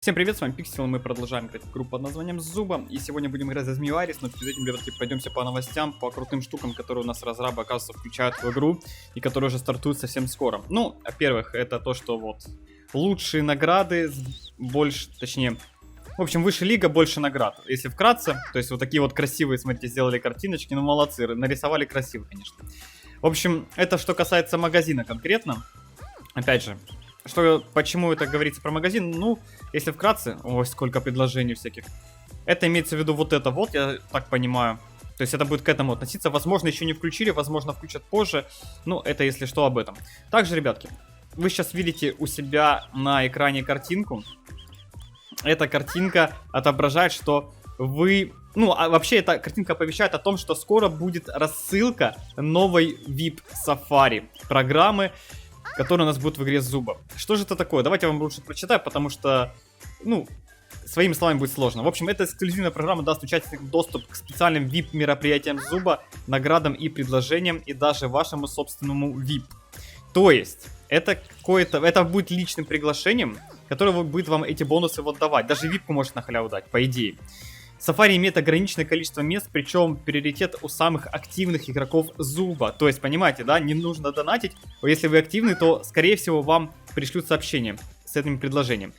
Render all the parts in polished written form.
Всем привет, с вами Пиксел, мы продолжаем играть в группу под названием Зуба. И сегодня будем играть за Змею Арис, но перед этим, ребятки, пройдемся по новостям, по крутым штукам, которые у нас разрабы, оказывается, включают в игру, и которые уже стартуют совсем скоро. Ну, во-первых, это то, что вот лучшие награды, больше, точнее, в общем, выше лига, больше наград. Если вкратце, то есть вот такие вот красивые, смотрите, сделали картиночки, ну молодцы, нарисовали красиво, конечно. В общем, это что касается магазина конкретно. Опять же, почему это говорится про магазин? Ну, если вкратце, ой, сколько предложений всяких. Это имеется в виду вот это вот, я так понимаю. То есть это будет к этому относиться. Возможно, еще не включили, возможно, включат позже. Ну, это если что об этом. Также, ребятки, вы сейчас видите у себя на экране картинку. Эта картинка отображает, что вы... Ну, а вообще эта картинка оповещает о том, что скоро будет рассылка новой VIP Safari программы, который у нас будет в игре Зуба. Что же это такое? Давайте я вам лучше прочитаю, потому что, ну, своими словами будет сложно. В общем, эта эксклюзивная программа даст участникам доступ к специальным VIP-мероприятиям Зуба, наградам и предложениям, и даже вашему собственному VIP. То есть, это будет личным приглашением, которое будет вам эти бонусы вот давать. Даже VIP-ку может на халяву дать, по идее. Safari имеет ограниченное количество мест, причем приоритет у самых активных игроков Зуба. То есть, понимаете, да, не нужно донатить. Если вы активны, то, скорее всего, вам пришлют сообщение с этим предложением.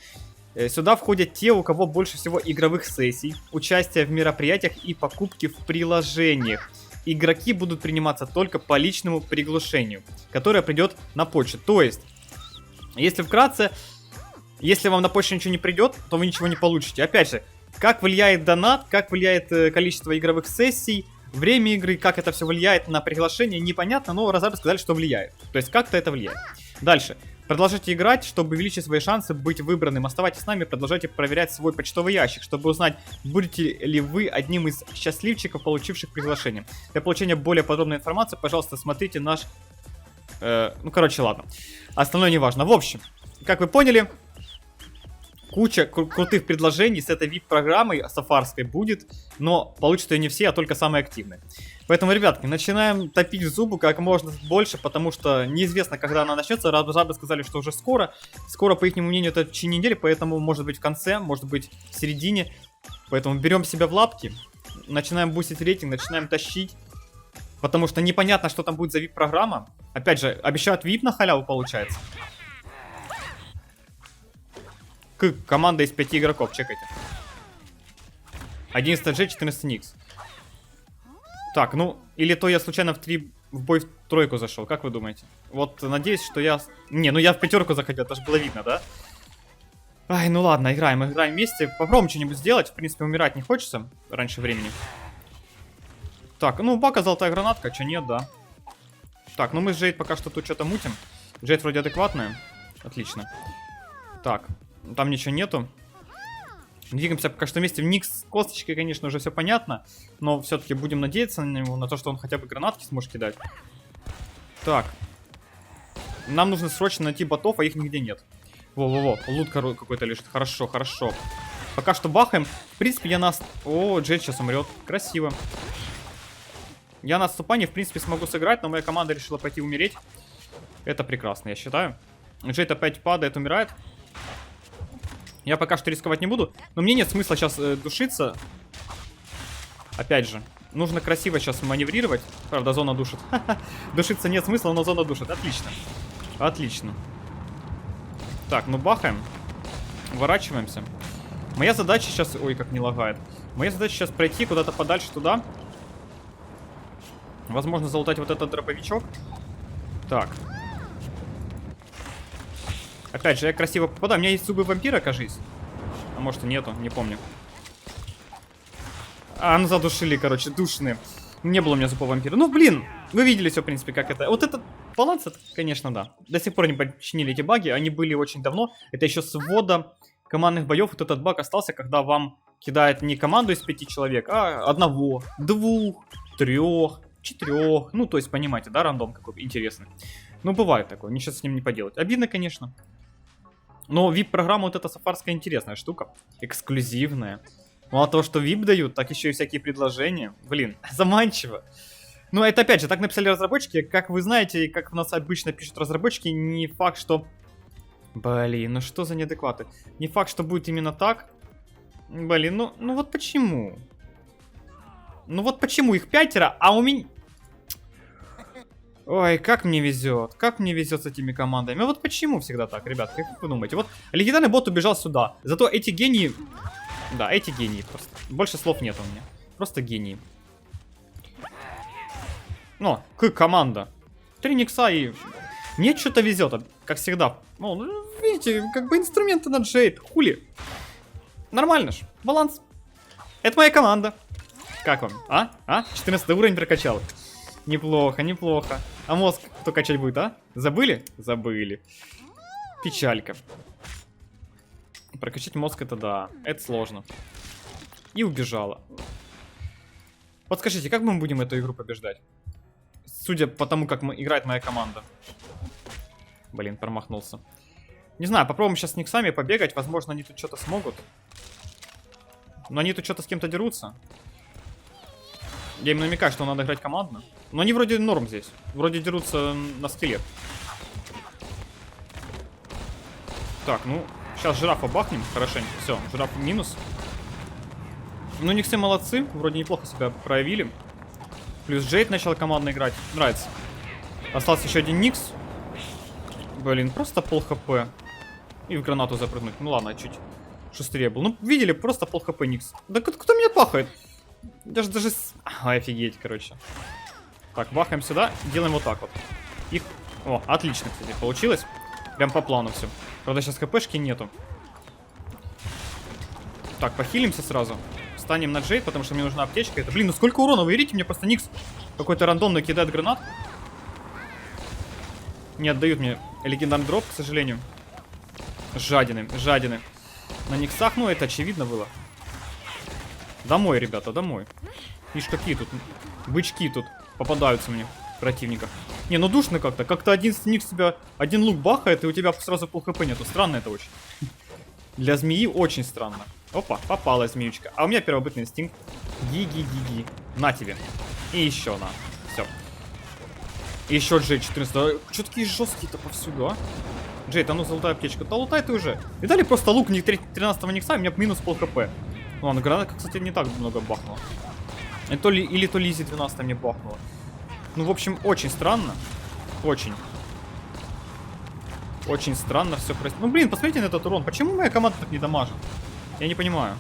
Сюда входят те, у кого больше всего игровых сессий, участие в мероприятиях и покупки в приложениях. Игроки будут приниматься только по личному приглашению, которое придет на почту. То есть, если вкратце, если вам на почту ничего не придет, то вы ничего не получите. Опять же, как влияет донат, как влияет количество игровых сессий, время игры, как это все влияет на приглашение, непонятно, но разрабы сказали, что влияет. То есть как-то это влияет. Дальше. Продолжайте играть, чтобы увеличить свои шансы быть выбранным. Оставайтесь с нами, продолжайте проверять свой почтовый ящик, чтобы узнать, будете ли вы одним из счастливчиков, получивших приглашение. Для получения более подробной информации, пожалуйста, смотрите наш... ну, короче, ладно. Остальное не важно. В общем, как вы поняли... Куча крутых предложений с этой VIP-программой сафарской будет, но получат ее не все, а только самые активные. Поэтому, ребятки, начинаем топить Зубу как можно больше, потому что неизвестно, когда она начнется. Разрабы сказали, что уже скоро. Скоро, по их мнению, это в течение недели, поэтому может быть в конце, может быть в середине. Поэтому берем себя в лапки, начинаем бустить рейтинг, начинаем тащить. Потому что непонятно, что там будет за VIP-программа. Опять же, обещают VIP на халяву, получается. Команда из 5 игроков, чекайте. 11 G, 14 Никс. Так, ну, или то я случайно в бой в тройку зашел, как вы думаете? Вот, надеюсь, что я... Не, ну я в пятерку заходил, это же было видно, да? Ай, ну ладно, играем вместе. Попробуем что-нибудь сделать, в принципе, умирать не хочется раньше времени. Так, ну, бака золотая гранатка, что нет, да. Так, ну мы с Джейд пока что тут что-то мутим. Джейд вроде адекватная. Отлично. Так. Там ничего нету. Двигаемся пока что вместе. Никс с косточкой, конечно, уже все понятно. Но все-таки будем надеяться на него, на то, что он хотя бы гранатки сможет кидать. Так. Нам нужно срочно найти ботов, а их нигде нет. Во-во-во, лут какой-то лежит. Хорошо, хорошо. Пока что бахаем. В принципе, я нас... О, Джейд сейчас умрет. Красиво. Я на отступании, в принципе, смогу сыграть, но моя команда решила пойти умереть. Это прекрасно, я считаю. Джейд опять падает, умирает. Я пока что рисковать не буду. Но мне нет смысла сейчас душиться. Опять же, нужно красиво сейчас маневрировать. Правда, зона душит. Душиться нет смысла, но зона душит. Отлично. Отлично. Так, ну бахаем. Уворачиваемся. Моя задача сейчас... Ой, как не лагает. Моя задача сейчас пройти куда-то подальше туда. Возможно, залутать вот этот дробовичок. Так. Опять же, я красиво попадаю. У меня есть зубы вампира, кажись. А может и нету, не помню. А, ну задушили, короче, душные. Не было у меня зубов вампира. Ну, блин, вы видели все, в принципе, как это. Вот этот баланс, это, конечно, да. До сих пор не починили эти баги. Они были очень давно. Это еще с ввода командных боев. Вот этот баг остался, когда вам кидает не команду из 5 человек, а одного, 2, 3, 4. Ну, то есть, понимаете, да, рандом какой интересный. Ну, бывает такое, ничего с ним не поделать. Обидно, конечно. Но VIP-программа вот эта сафарская интересная штука. Эксклюзивная. Мало того, что VIP дают, так еще и всякие предложения. Блин, заманчиво. Ну, это опять же, так написали разработчики. Как вы знаете, как у нас обычно пишут разработчики, не факт, что Блин, ну что за неадекваты? Не факт, что будет именно так. Блин, ну вот почему? Ну вот почему их 5, а у меня... Ой, как мне везет. Как мне везет с этими командами. Ну вот почему всегда так, ребят? Как вы думаете? Вот легендарный бот убежал сюда. Зато эти гении... Да, эти гении просто. Больше слов нет у меня. Просто гении. Но, команда. 3 Никса и... Мне что-то везет, как всегда. Ну, видите, как бы инструменты на Джейд. Хули. Нормально ж. Баланс. Это моя команда. Как вам? А? 14 уровень прокачал. Неплохо, неплохо. А мозг кто качать будет, а? Забыли? Забыли. Печалька. Прокачать мозг это да. Это сложно. И убежала. Подскажите, как мы будем эту игру побеждать? Судя по тому, как играет моя команда. Блин, промахнулся. Не знаю, попробуем сейчас с Никсами побегать. Возможно, они тут что-то смогут. Но они тут что-то с кем-то дерутся. Я им намекаю, что надо играть командно. Но они вроде норм здесь. Вроде дерутся на скелет. Так, ну, сейчас жирафа бахнем хорошенько. Все, жираф минус. Ну, Никсы молодцы. Вроде неплохо себя проявили. Плюс Джейд начал командно играть. Нравится. Остался еще один Никс. Блин, просто пол хп. И в гранату запрыгнуть. Ну ладно, чуть шустрее был. Ну, видели, просто пол хп Никс. Да кто меня пахает? Даже... Ой, офигеть, короче. Так, бахаем сюда, делаем вот так вот. Их... О, отлично, кстати, получилось. Прям по плану все. Правда, сейчас хпшки нету. Так, похилимся сразу. Встанем на Джейд, потому что мне нужна аптечка. Это, блин, ну сколько урона, вы видите? Мне просто Никс какой-то рандомно кидает гранат. Не отдают мне легендарный дроп, к сожалению. Жадины, жадины. На Никсах, ну это очевидно было. Домой, ребята, домой. Видишь, какие тут бычки тут попадаются мне в противниках. Не, ну душно как-то. Как-то один Никс тебя, один лук бахает, и у тебя сразу пол хп нету. Странно это очень. Для змеи очень странно. Опа, попала змеючка. А у меня первобытный инстинкт. Ги-ги-ги-ги. На тебе. И еще на. Все. Еще Джейд 14. Че такие жесткие-то повсюду, а? Джейд, а ну золотая аптечка. Да лутай ты уже. Видали, просто лук 13-го Никса, у меня минус пол хп. Ну, ладно, граната, кстати, не так много бахнула. Или то Лизи 12 мне бахнула. Ну, в общем, очень странно. Очень. Очень странно все происходит. Ну, блин, посмотрите на этот урон. Почему моя команда так не дамажит? Я не понимаю.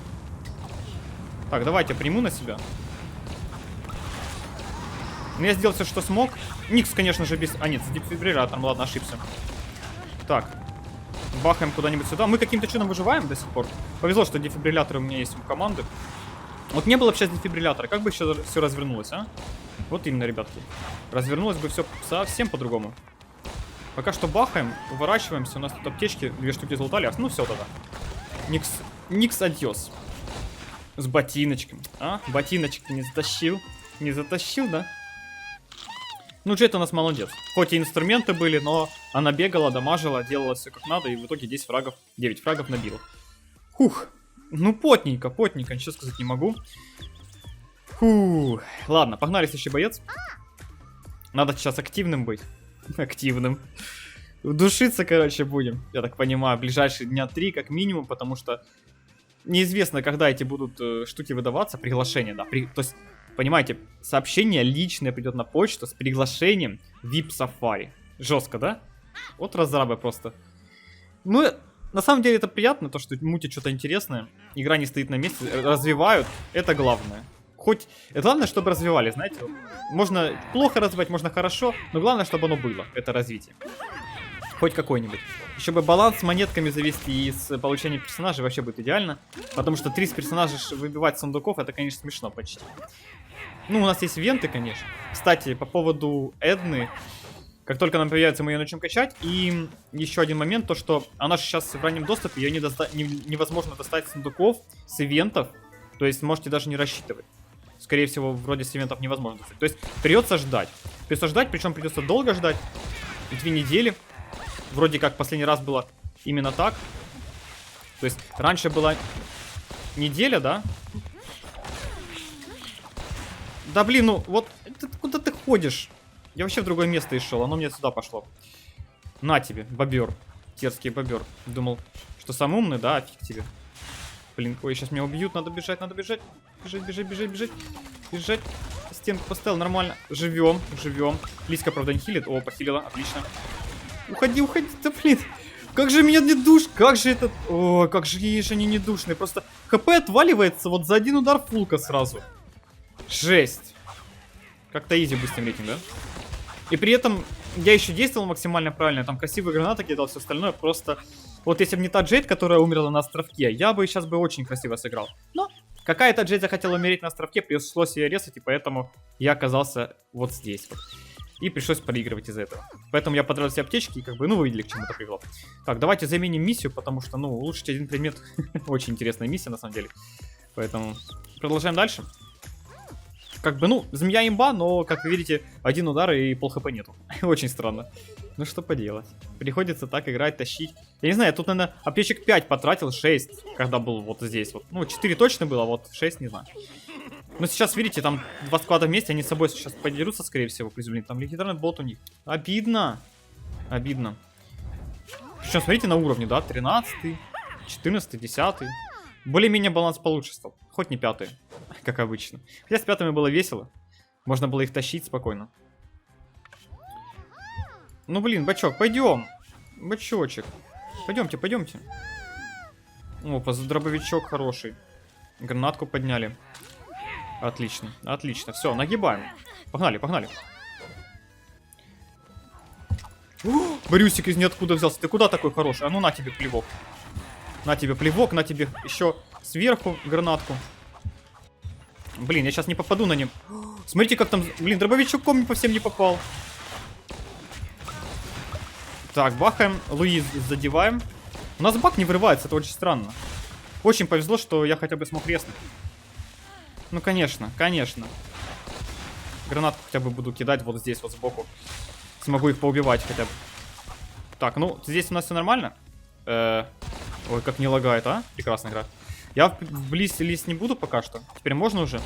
Так, давайте приму на себя. Ну, я сделал все, что смог. Никс, конечно же, без... А, нет, с дефибриллятором, ладно, ошибся. Так. Бахаем куда-нибудь сюда. Мы каким-то чудом выживаем до сих пор. Повезло, что дефибрилляторы у меня есть у команды. Вот не было бы сейчас дефибриллятора, как бы еще все развернулось, а? Вот именно, ребятки. Развернулось бы все совсем по-другому. Пока что бахаем, уворачиваемся. У нас тут аптечки, 2 штуки залутали. Ну все тогда. Никс адьос. С ботиночками. А? Ботиночки не затащил. Не затащил, да? Ну, Джейд у нас молодец. Хоть и инструменты были, но она бегала, дамажила, делала все как надо, и в итоге 10 фрагов, 9 фрагов набила. Хух. Ну, потненько, ничего сказать не могу. Фух. Ладно, погнали, следующий боец. Надо сейчас активным быть. Активным. Душиться, короче, будем. Я так понимаю, ближайшие дня 3 как минимум, потому что неизвестно, когда эти будут штуки выдаваться. Приглашение, да. То есть, понимаете, сообщение личное придет на почту с приглашением VIP Safari. Жестко, да? Вот разрабы просто. Ну, на самом деле это приятно, то, что мутят что-то интересное. Игра не стоит на месте, развивают. Это главное. Хоть... Это главное, чтобы развивали, знаете. Можно плохо развивать, можно хорошо, но главное, чтобы оно было. Это развитие. Хоть какой-нибудь. Еще бы баланс с монетками завести и с получением персонажей вообще будет идеально. Потому что 30 персонажей выбивать с сундуков, это, конечно, смешно почти. Ну, у нас есть венты, конечно. Кстати, по поводу Эдны. Как только нам появится, мы ее начнем качать. И еще один момент, то что она же сейчас в раннем доступе, ее невозможно достать с сундуков, с ивентов. То есть можете даже не рассчитывать. Скорее всего, вроде с ивентов невозможно достать. То есть придется ждать. Придется ждать, причем придется долго ждать. 2 недели. Вроде как последний раз было именно так. То есть раньше была неделя, да? Да блин, ну вот куда ты ходишь? Я вообще в другое место и шел, оно мне сюда пошло. На тебе, бобер. Терский бобер. Думал, что самый умный, да, а фиг тебе. Блин, ой, сейчас меня убьют, надо бежать, надо бежать. Бежать, бежать, бежать, бежать. Бежать. Стенку поставил, нормально. Живем, живем. Лиска, правда, не хилит. О, похилила, отлично. Уходи, уходи, да блин. Как же меня не душ, как же это... О, как же они не душные. Просто ХП отваливается вот за один удар фулка сразу. Жесть. Как-то изи быстрым рейтинг, да? И при этом я еще действовал максимально правильно. Там красивые гранаты кидал, все остальное. Просто вот если бы не та Джейд, которая умерла на островке, я бы сейчас бы очень красиво сыграл. Но какая-то Джейд захотела умереть на островке, пришлось ее резать, и поэтому я оказался вот здесь вот. И пришлось проигрывать из-за этого. Поэтому я потратил все аптечки и как бы, ну, вы видели, к чему это привело. Так, давайте заменим миссию, потому что, ну, улучшить один предмет. Очень интересная миссия, на самом деле. Поэтому продолжаем дальше. Как бы, ну, змея имба, но, как вы видите, один удар и пол хп нету. Очень странно. Ну, что поделать. Приходится так играть, тащить. Я не знаю, я тут, наверное, аптечек 5 потратил, 6, когда был вот здесь вот. Ну, 4 точно было, вот 6, не знаю. Но сейчас, видите, там два склада вместе, они с собой сейчас подерутся, скорее всего, приземлить. Там легендарный болт у них. Обидно. Обидно. Причем, смотрите, на уровне, да, 13-й, 14-й, 10-й. Более-менее баланс получше стал. Хоть не 5-й, как обычно. Хотя с 5-ми было весело. Можно было их тащить спокойно. Ну, блин, бачок, пойдем. Бачочек. Пойдемте, пойдемте. О, дробовичок хороший. Гранатку подняли. Отлично, отлично. Все, нагибаем. Погнали, погнали. Брюсик из ниоткуда взялся. Ты куда такой хороший? А ну на тебе плевок. На тебе плевок, на тебе еще сверху гранатку. Блин, я сейчас не попаду на него. Смотрите, как там... Блин, дробовичком по всем не попал. Так, бахаем. Луиз задеваем. У нас бак не вырывается, это очень странно. Очень повезло, что я хотя бы смог резнуть. Ну, конечно, конечно. Гранатку хотя бы буду кидать вот здесь, вот сбоку. Смогу их поубивать хотя бы. Так, ну, здесь у нас все нормально. Ой, как не лагает, а? Прекрасная игра. Я вблизь лезть не буду пока что. Теперь можно уже.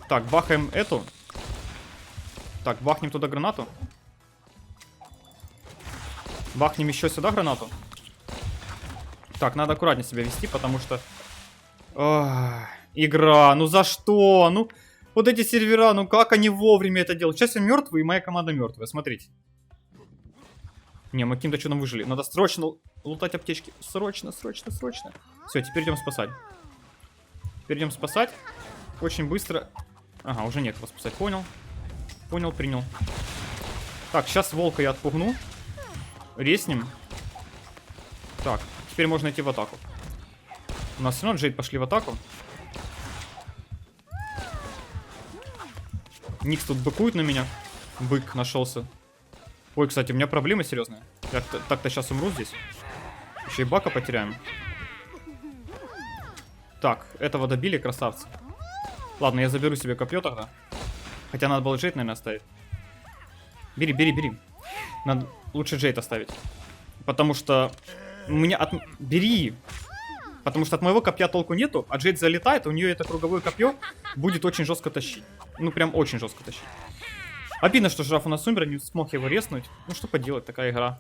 Так, бахаем эту. Так, бахнем туда гранату. Бахнем еще сюда гранату. Так, надо аккуратнее себя вести, потому что... Ох, игра, ну за что? Ну, вот эти сервера, ну как они вовремя это делают? Сейчас я мертвый, и моя команда мертвая, смотрите. Не, мы каким-то чудом выжили. Надо срочно лутать аптечки. Срочно, срочно, срочно. Все, теперь идем спасать. Теперь идем спасать. Очень быстро. Ага, уже некого спасать, понял. Понял, принял. Так, сейчас волка я отпугну. Резнем. Так, теперь можно идти в атаку. У нас все равно Джейд пошли в атаку. Никс тут быкует на меня. Бык нашелся. Ой, кстати, у меня проблемы серьезные. Я так-то сейчас умру здесь. Еще и бака потеряем. Так, этого добили, красавцы. Ладно, я заберу себе копье тогда. Хотя надо было Джейд, наверное, оставить. Бери, бери, бери. Надо лучше Джейд оставить. Потому что... У меня от... Бери! Потому что от моего копья толку нету, а Джейд залетает, у нее это круговое копье будет очень жестко тащить. Ну, прям очень жестко тащить. Обидно, что жираф у нас умер, не смог его резнуть. Ну, что поделать, такая игра.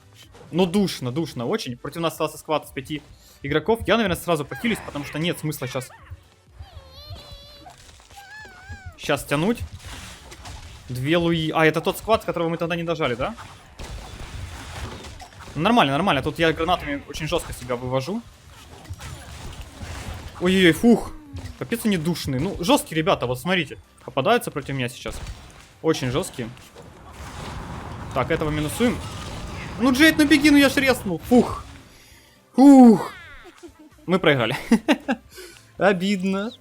Но душно, душно очень. Против нас остался сквад из 5 игроков. Я, наверное, сразу похилюсь, потому что нет смысла сейчас... Сейчас тянуть. 2 Луи. А, это тот сквад, которого мы тогда не дожали, да? Нормально, нормально. Тут я гранатами очень жестко себя вывожу. Ой-ой-ой, фух. Капец они душные. Ну, жесткие ребята, вот смотрите. Попадаются против меня сейчас. Очень жесткие. Так, этого минусуем. Ну, Джейд, ну беги, ну я ж резнул. Фух. Фух. Мы проиграли. Обидно.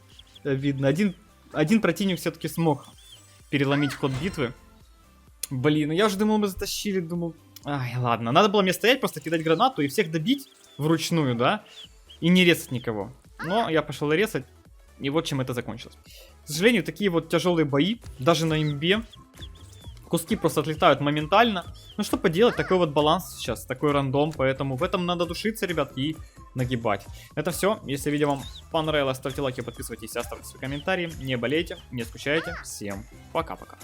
Обидно. Один противник все-таки смог переломить ход битвы. Блин, ну я уже думал, мы затащили, думал... Ай, ладно. Надо было мне стоять, просто кидать гранату и всех добить вручную, да? И не резать никого. Но я пошел резать, и вот чем это закончилось. К сожалению, такие вот тяжелые бои, даже на имбе, куски просто отлетают моментально. Ну что поделать, такой вот баланс сейчас, такой рандом, поэтому в этом надо душиться, ребят, и нагибать. Это все. Если видео вам понравилось, ставьте лайки, подписывайтесь, оставьте свои комментарии. Не болейте, не скучайте. Всем пока-пока.